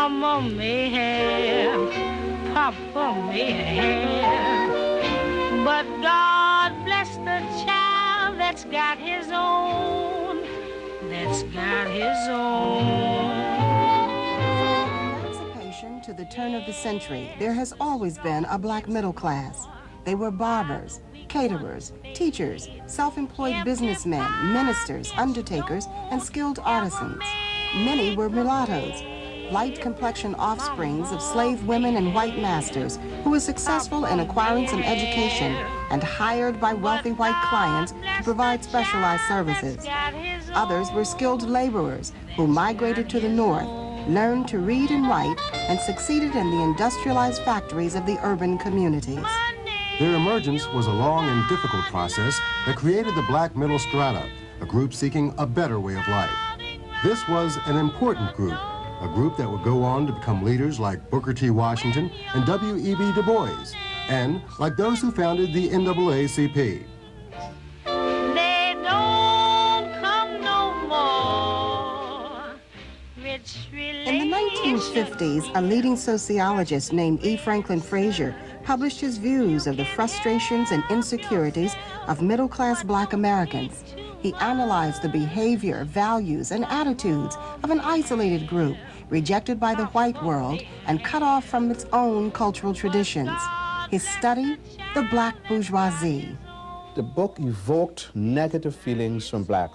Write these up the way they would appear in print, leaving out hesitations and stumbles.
Mama may have, Papa may have, but God bless the child that's got his own, that's got his own. Emancipation to the turn of the century, there has always been a black middle class. They were barbers, caterers, teachers, self-employed businessmen, ministers, undertakers, and skilled artisans. Many were mulattoes, light-complexion offsprings of slave women and white masters who were successful in acquiring some education and hired by wealthy white clients to provide specialized services. Others were skilled laborers who migrated to the north, learned to read and write, and succeeded in the industrialized factories of the urban communities. Their emergence was a long and difficult process that created the black middle strata, a group seeking a better way of life. This was an important group, a group that would go on to become leaders like Booker T. Washington and W.E.B. Du Bois, and like those who founded the NAACP. They don't come no more. In the 1950s, a leading sociologist named E. Franklin Frazier published his views of the frustrations and insecurities of middle-class black Americans. He analyzed the behavior, values, and attitudes of an isolated group rejected by the white world and cut off from its own cultural traditions. His study, The Black Bourgeoisie. The book evoked negative feelings from black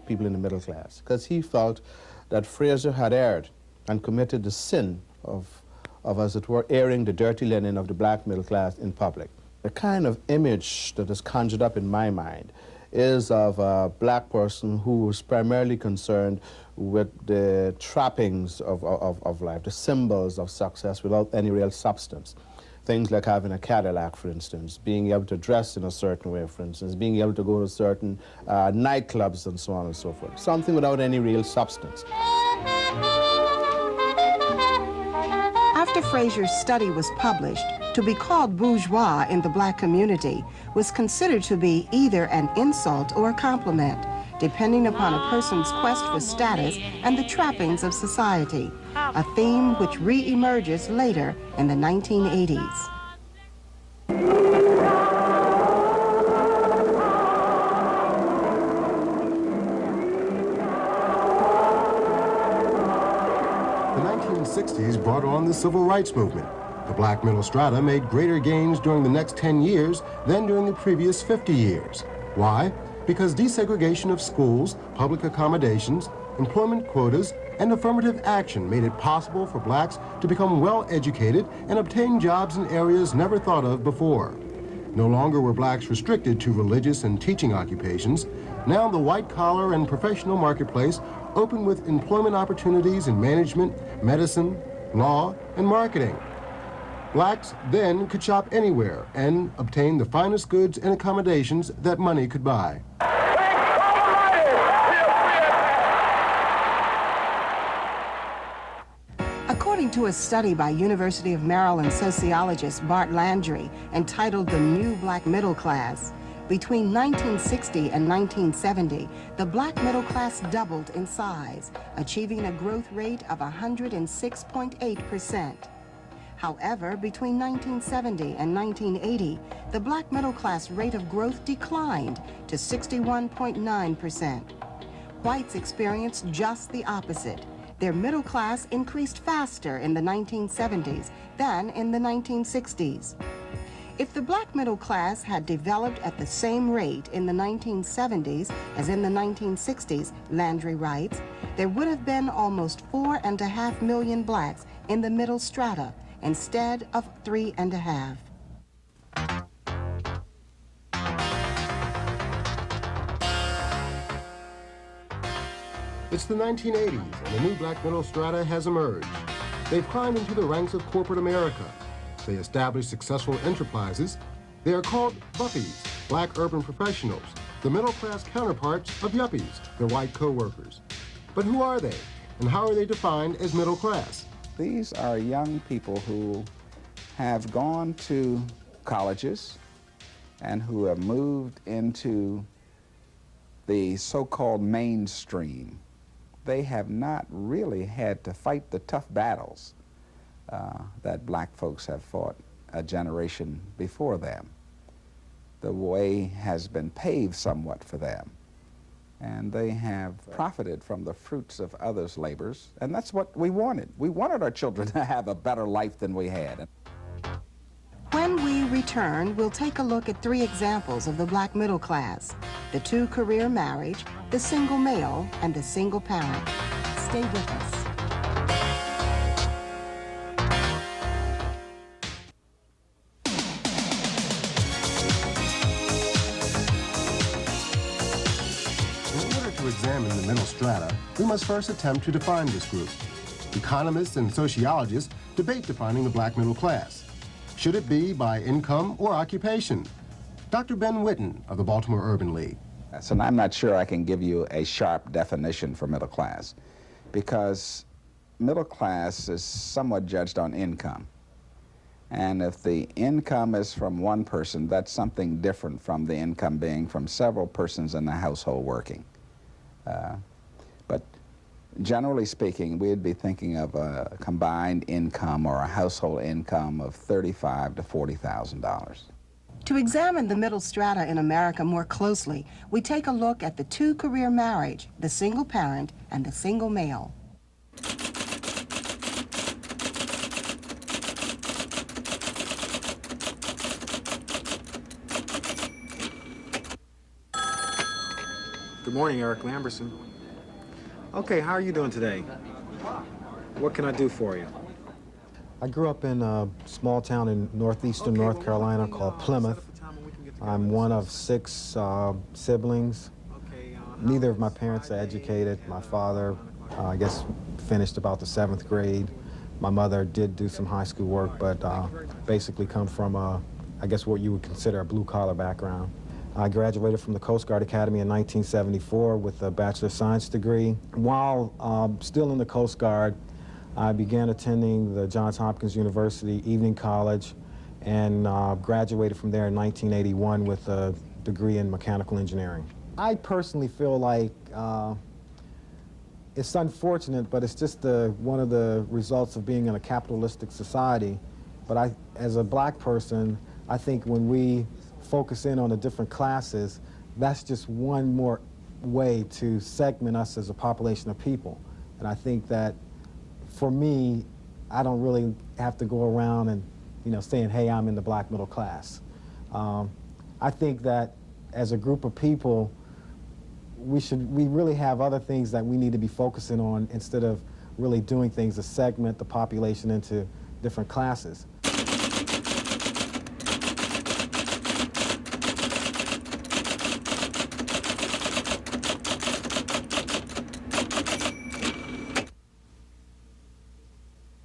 people in the middle class, because he felt that Fraser had erred and committed the sin of, as it were, airing the dirty linen of the black middle class in public. The kind of image that is conjured up in my mind is of a black person who was primarily concerned with the trappings of life, the symbols of success without any real substance. Things like having a Cadillac, for instance, being able to dress in a certain way, for instance, being able to go to certain nightclubs and so on and so forth. Something without any real substance. After Frazier's study was published, to be called bourgeois in the black community was considered to be either an insult or a compliment, depending upon a person's quest for status and the trappings of society, a theme which re-emerges later in the 1980s. The 1960s brought on the civil rights movement. The black middle strata made greater gains during the next 10 years than during the previous 50 years. Why? Because desegregation of schools, public accommodations, employment quotas, and affirmative action made it possible for blacks to become well-educated and obtain jobs in areas never thought of before. No longer were blacks restricted to religious and teaching occupations. Now the white-collar and professional marketplace opened with employment opportunities in management, medicine, law, and marketing. Blacks then could shop anywhere and obtain the finest goods and accommodations that money could buy. According to a study by University of Maryland sociologist Bart Landry entitled The New Black Middle Class, between 1960 and 1970, the black middle class doubled in size, achieving a growth rate of 106.8%. However, between 1970 and 1980, the black middle class rate of growth declined to 61.9%. Whites experienced just the opposite. Their middle class increased faster in the 1970s than in the 1960s. If the black middle class had developed at the same rate in the 1970s as in the 1960s, Landry writes, there would have been almost 4.5 million blacks in the middle strata, instead of 3.5. It's the 1980s, and the new black middle strata has emerged. They've climbed into the ranks of corporate America. They established successful enterprises. They are called buffies, black urban professionals, the middle-class counterparts of yuppies, their white co-workers. But who are they, and how are they defined as middle class? These are young people who have gone to colleges and who have moved into the so-called mainstream, they have not really had to fight the tough battles that black folks have fought a generation before them. The way has been paved somewhat for them, and they have profited from the fruits of others' labors, and that's what we wanted. We wanted our children to have a better life than we had. When we return, we'll take a look at 3 examples of the black middle class: the 2-career marriage, the single male, and the single parent. Stay with us. In order to examine the middle strata, we must first attempt to define this group. Economists and sociologists debate defining the black middle class. Should it be by income or occupation? Dr. Ben Witten of the Baltimore Urban League. So I'm not sure I can give you a sharp definition for middle class, because middle class is somewhat judged on income. And if the income is from one person, that's something different from the income being from several persons in the household working. But generally speaking, we'd be thinking of a combined income or a household income of $35,000 to $40,000. To examine the middle strata in America more closely, we take a look at the 2-career marriage, the single parent, and the single male. Good morning, Eric Lamberson. Okay, how are you doing today? What can I do for you? I grew up in a small town in northeastern North Carolina called Plymouth. I'm one of 6 siblings. Neither of my parents are educated. My father, I guess, finished about the 7th grade. My mother did do some high school work, but basically come from, I guess, what you would consider a blue-collar background. I graduated from the Coast Guard Academy in 1974 with a Bachelor of Science degree. While still in the Coast Guard, I began attending the Johns Hopkins University Evening College and graduated from there in 1981 with a degree in mechanical engineering. I personally feel like it's unfortunate, but it's just one of the results of being in a capitalistic society. But as a black person, I think when we focus in on the different classes, that's just one more way to segment us as a population of people. And I think that for me, I don't really have to go around and, saying, hey, I'm in the black middle class. I think that as a group of people, we really have other things that we need to be focusing on instead of really doing things to segment the population into different classes.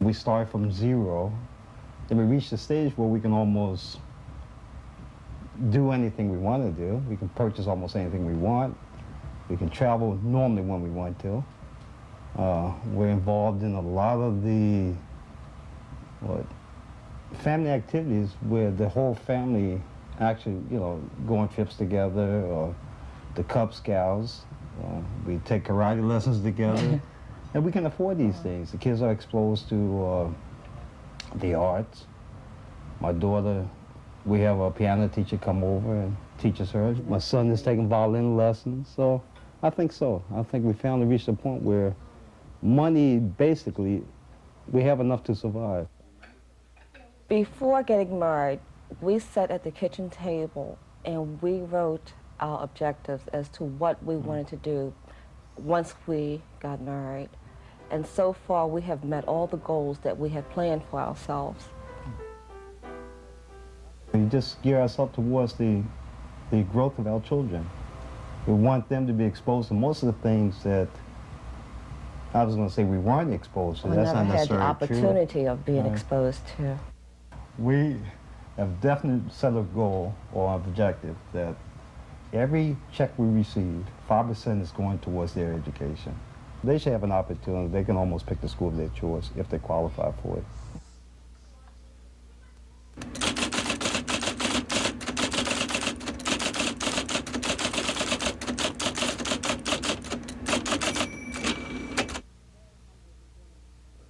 We start from zero, and we reach the stage where we can almost do anything we want to do. We can purchase almost anything we want. We can travel normally when we want to. We're involved in a lot of the family activities where the whole family actually, go on trips together, or the Cub Scouts. We take karate lessons together. And we can afford these things. The kids are exposed to the arts. My daughter, we have a piano teacher come over and teaches her. My son is taking violin lessons. So I think so. I think we finally reached a point where money, basically, we have enough to survive. Before getting married, we sat at the kitchen table and we wrote our objectives as to what we wanted to do once we got married. And so far, we have met all the goals that we had planned for ourselves. We just gear ourselves towards the growth of our children. We want them to be exposed to most of the things that I was going to say we weren't exposed to. We That's never not had the necessarily opportunity of being exposed to. We have definitely set a goal or an objective that every check we receive, 5% is going towards their education. They should have an opportunity. They can almost pick the school of their choice if they qualify for it.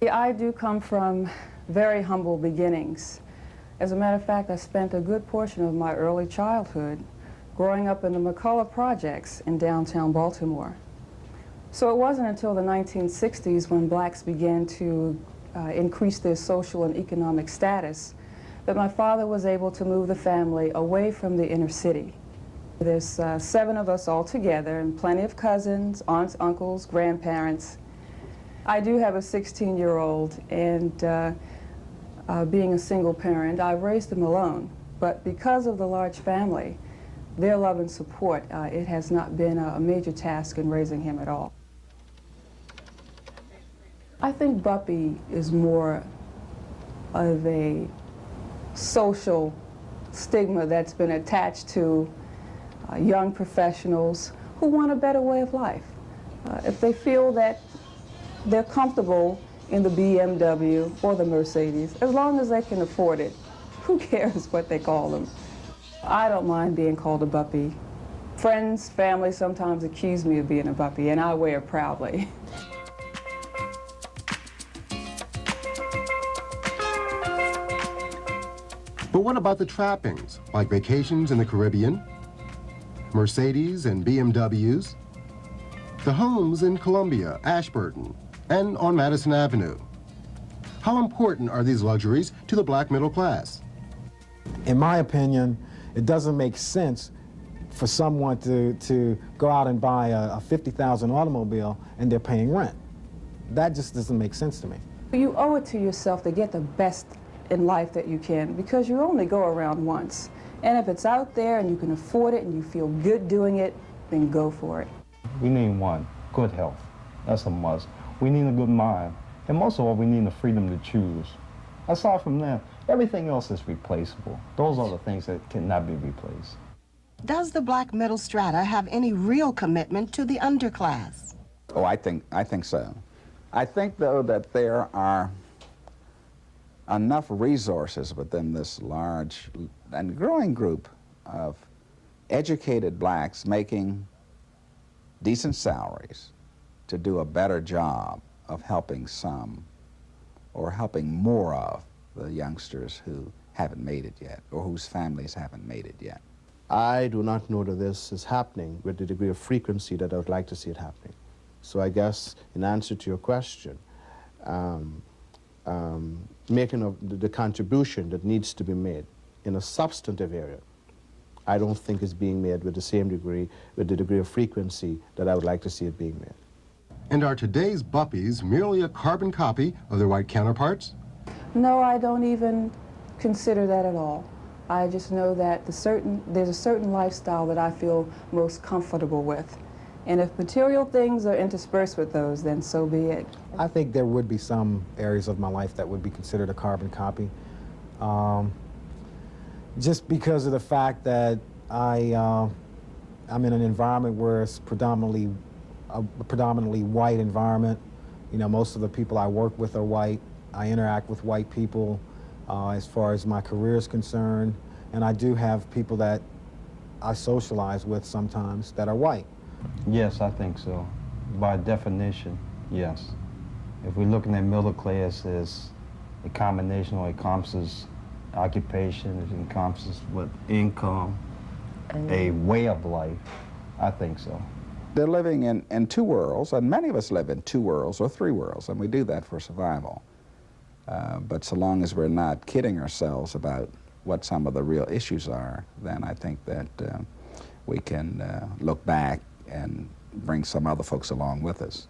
I do come from very humble beginnings. As a matter of fact, I spent a good portion of my early childhood growing up in the McCullough projects in downtown Baltimore. So it wasn't until the 1960s when blacks began to increase their social and economic status that my father was able to move the family away from the inner city. There's 7 of us all together and plenty of cousins, aunts, uncles, grandparents. I do have a 16-year-old, and being a single parent, I raised him alone. But because of the large family, their love and support, it has not been a major task in raising him at all. I think Buppy is more of a social stigma that's been attached to young professionals who want a better way of life. If they feel that they're comfortable in the BMW or the Mercedes, as long as they can afford it, who cares what they call them? I don't mind being called a Buppy. Friends, family sometimes accuse me of being a Buppy, and I wear it proudly. But what about the trappings, like vacations in the Caribbean, Mercedes and BMWs, the homes in Columbia, Ashburton, and on Madison Avenue? How important are these luxuries to the black middle class? In my opinion, it doesn't make sense for someone to go out and buy a $50,000 automobile and they're paying rent. That just doesn't make sense to me. You owe it to yourself to get the best in life that you can, because you only go around once. And if it's out there and you can afford it and you feel good doing it, then go for it. We need one, good health. That's a must. We need a good mind. And most of all, we need the freedom to choose. Aside from that, everything else is replaceable. Those are the things that cannot be replaced. Does the black middle strata have any real commitment to the underclass? Oh, I think so. I think, though, that there are enough resources within this large and growing group of educated blacks making decent salaries to do a better job of helping some or helping more of the youngsters who haven't made it yet or whose families haven't made it yet. I do not know that this is happening with the degree of frequency that I would like to see it happening. So I guess in answer to your question, making the contribution that needs to be made in a substantive area, I don't think is being made with the same degree, with the degree of frequency that I would like to see it being made. And are today's Buppies merely a carbon copy of their white counterparts? No, I don't even consider that at all. I just know that there's a certain lifestyle that I feel most comfortable with. And if material things are interspersed with those, then so be it. I think there would be some areas of my life that would be considered a carbon copy. Just because of the fact that I'm in an environment where it's predominantly a predominantly white environment. You know, most of the people I work with are white. I interact with white people as far as my career is concerned. And I do have people that I socialize with sometimes that are white. Yes, I think so. By definition, yes. If we're looking at middle class as a combination or encompasses occupation, it encompasses what income, a way of life, I think so. They're living in two worlds, and many of us live in two worlds or three worlds, and we do that for survival. But so long as we're not kidding ourselves about what some of the real issues are, then I think that we can look back and bring some other folks along with us.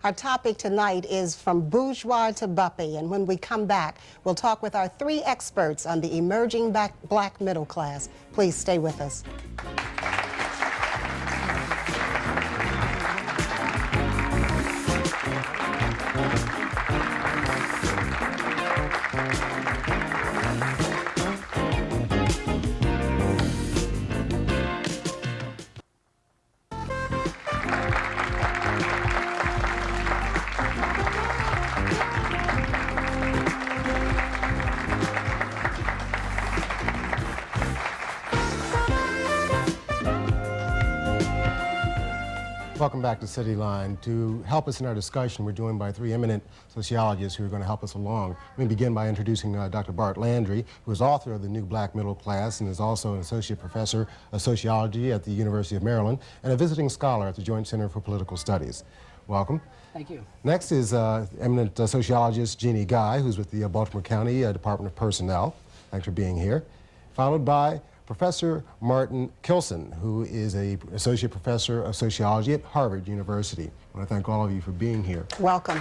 Our topic tonight is From Bourgeois to Buppy, and when we come back, we'll talk with our 3 experts on the emerging black middle class. Please stay with us. welcome back to City Line. To help us in our discussion, we're joined by three eminent sociologists who are going to help us along. Let me begin by introducing Dr. Bart Landry, who is author of The New Black Middle Class and is also an associate professor of sociology at the University of Maryland and a visiting scholar at the Joint Center for Political Studies. Welcome. Thank you. Next is eminent sociologist Jeannie Guy, who's with the Baltimore County Department of Personnel. Thanks for being here. Followed by Professor Martin Kilson, who is an associate professor of sociology at Harvard University. I want to thank all of you for being here. Welcome.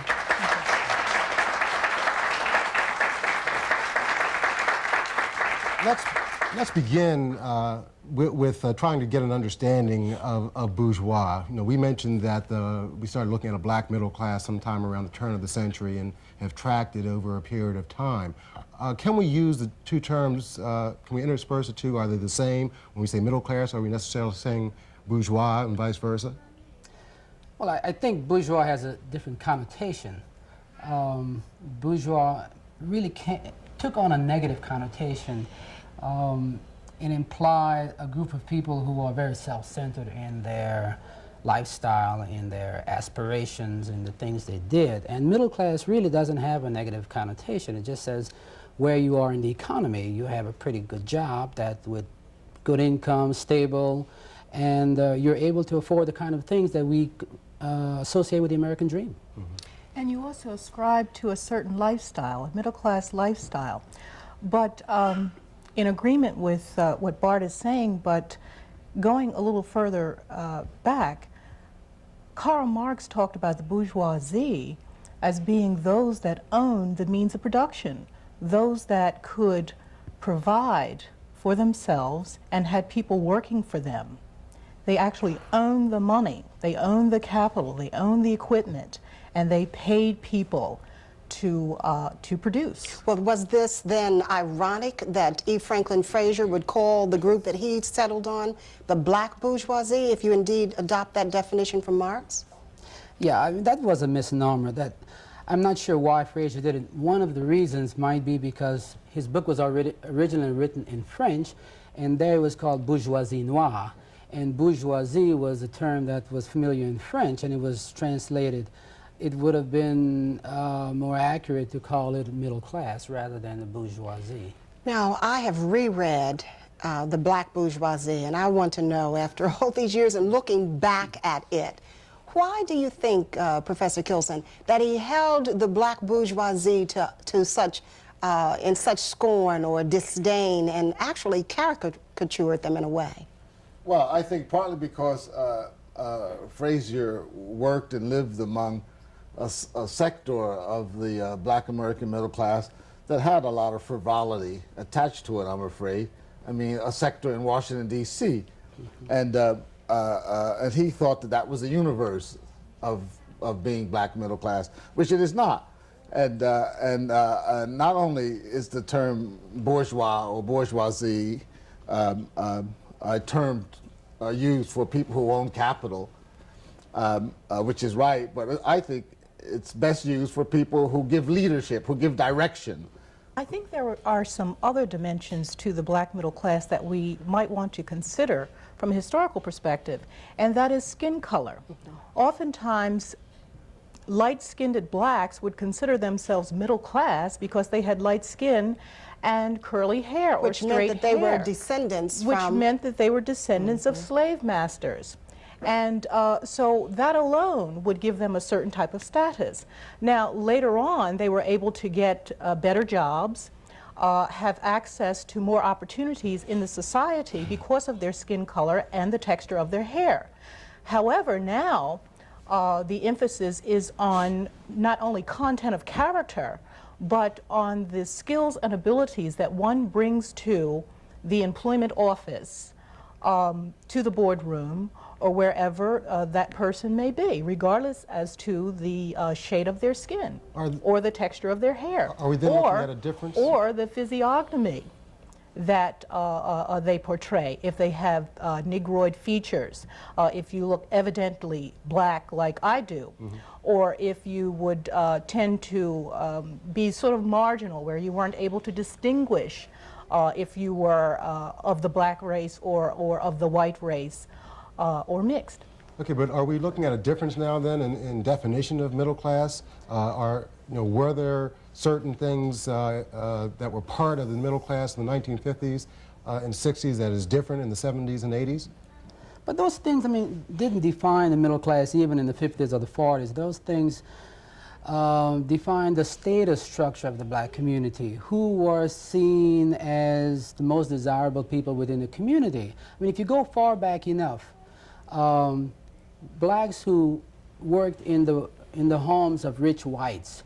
Let's begin with trying to get an understanding of bourgeois. You know, we mentioned that we started looking at a black middle class sometime around the turn of the century and have tracked it over a period of time. Can we use the two terms, can we intersperse the two? Are they the same? When we say middle class, are we necessarily saying bourgeois and vice versa? Well, I think bourgeois has a different connotation. Bourgeois really took on a negative connotation. It implied a group of people who are very self-centered in their lifestyle, in their aspirations, in the things they did. And middle class really doesn't have a negative connotation. It just says where you are in the economy. You have a pretty good job that with good income, stable, and you're able to afford the kind of things that we associate with the American dream. Mm-hmm. And you also ascribe to a certain lifestyle, a middle-class lifestyle. But in agreement with what Bart is saying, but going a little further back, Karl Marx talked about the bourgeoisie as being those that owned the means of production, those that could provide for themselves and had people working for them. They actually owned the money, they owned the capital, they owned the equipment, and they paid people to produce. Well, was this then ironic that E. Franklin Frazier would call the group that he settled on the black bourgeoisie, if you indeed adopt that definition from Marx? Yeah, I mean, that was a misnomer. That I'm not sure why Frazier did it. One of the reasons might be because his book was already originally written in French, and there it was called bourgeoisie noire. And bourgeoisie was a term that was familiar in French, and it was translated. It would have been more accurate to call it middle class rather than the bourgeoisie. Now, I have reread the black bourgeoisie, and I want to know, after all these years and looking back at it, why do you think, Professor Kilson, that he held the black bourgeoisie to such, in such scorn or disdain and actually caricatured them in a way? Well, I think partly because Frazier worked and lived among a sector of the black American middle class that had a lot of frivolity attached to it, I'm afraid. I mean, a sector in Washington, D.C. And he thought that that was the universe of being black middle class, which it is not. And not only is the term bourgeois or bourgeoisie a term used for people who own capital, which is right, but I think it's best used for people who give leadership, who give direction. I think there are some other dimensions to the black middle class that we might want to consider from a historical perspective, and that is skin color. Oftentimes, light-skinned blacks would consider themselves middle class because they had light skin and curly hair or straight hair. Which meant that they were descendants Which meant that they were descendants of slave masters. And so that alone would give them a certain type of status. Now, later on, they were able to get better jobs, have access to more opportunities in the society because of their skin color and the texture of their hair. However, now, the emphasis is on not only content of character, but on the skills and abilities that one brings to the employment office, to the boardroom, or wherever that person may be, regardless as to the shade of their skin or the texture of their hair. Are we then looking at a difference? Or the physiognomy that they portray, if they have Negroid features, if you look evidently black like I do, or if you would tend to be sort of marginal, where you weren't able to distinguish if you were of the black race or of the white race, or mixed. Okay, but are we looking at a difference now then in definition of middle class? Were there certain things that were part of the middle class in the 1950s and 60s that is different in the 70s and 80s? But those things, I mean, didn't define the middle class even in the 50s or the 40s. Those things defined the status structure of the black community, who were seen as the most desirable people within the community. I mean, if you go far back enough, blacks who worked in the homes of rich whites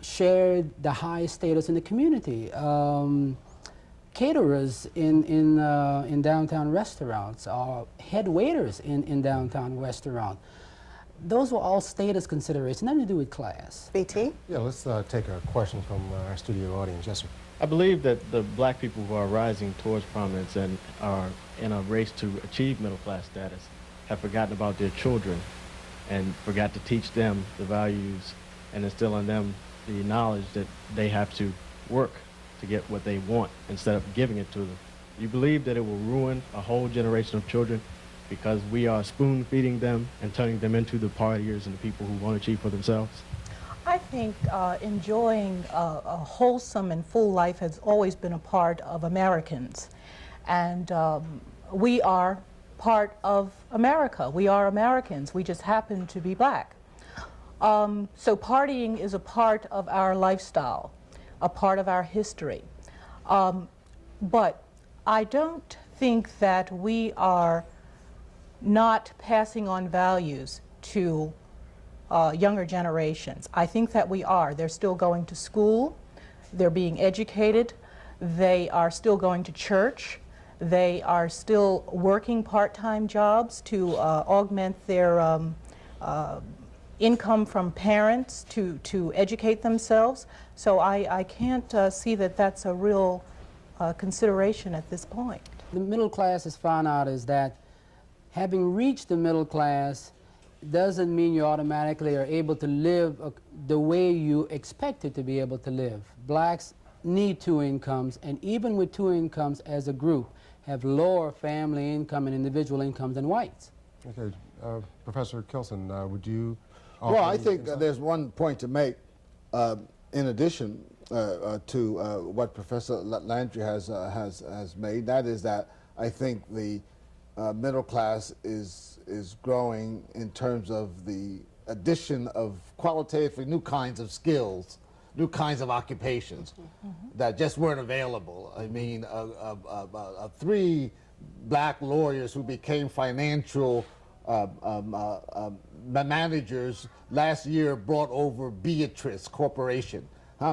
shared the highest status in the community. Caterers in downtown restaurants, or head waiters in downtown restaurants. Those were all status considerations, nothing to do with class. BT? Yeah, let's take a question from our studio audience. Yes, sir. I believe that the black people who are rising towards prominence and are in a race to achieve middle class status have forgotten about their children and forgot to teach them the values and instill in them the knowledge that they have to work to get what they want instead of giving it to them. You believe that it will ruin a whole generation of children because we are spoon feeding them and turning them into the partiers and the people who want to achieve for themselves? I think enjoying a wholesome and full life has always been a part of Americans. And we are part of America. We are Americans. We just happen to be black. So partying is a part of our lifestyle, a part of our history. But I don't think that we are not passing on values to younger generations. I think that we are. They're still going to school. They're being educated. They are still going to church. They are still working part-time jobs to augment their income from parents to educate themselves. So I can't see that that's a real consideration at this point. The middle class has found out is that having reached the middle class doesn't mean you automatically are able to live the way you expected to be able to live. Blacks need 2 incomes, and even with 2 incomes as a group, have lower family income and individual incomes than whites. Okay, Professor Kilson, would you? Well, I think there's one point to make in addition to what Professor Landry has made. That is that I think the middle class is growing in terms of the addition of qualitatively new kinds of skills, new kinds of occupations that just weren't available. I mean, 3 black lawyers who became financial managers last year brought over Beatrice Corporation.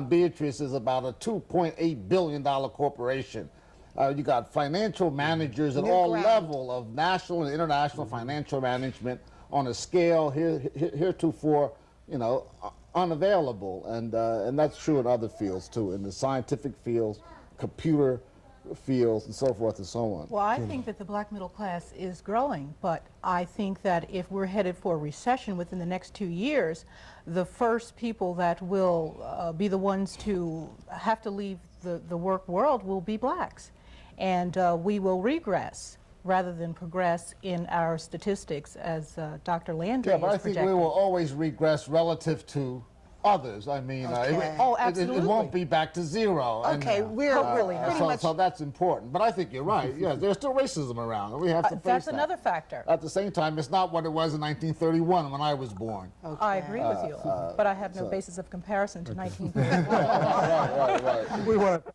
Beatrice is about a $2.8 billion corporation. You got financial managers at all levels of national and international financial management on a scale heretofore, unavailable, and that's true in other fields too, in the scientific fields, computer fields, and so forth and so on. Well, I think that the black middle class is growing, but I think that if we're headed for a recession within the next 2 years, the first people that will be the ones to have to leave the work world will be blacks. And we will regress rather than progress in our statistics, as Dr. Landry has projected. Yeah, but I think we will always regress relative to others. I mean, it won't be back to zero. Okay, and, so that's important. But I think you're right. Yes, there's still racism around. We have to face that's another factor. At the same time, it's not what it was in 1931 when I was born. Okay. I agree with you, but I have no basis of comparison to 1931. Right. We want to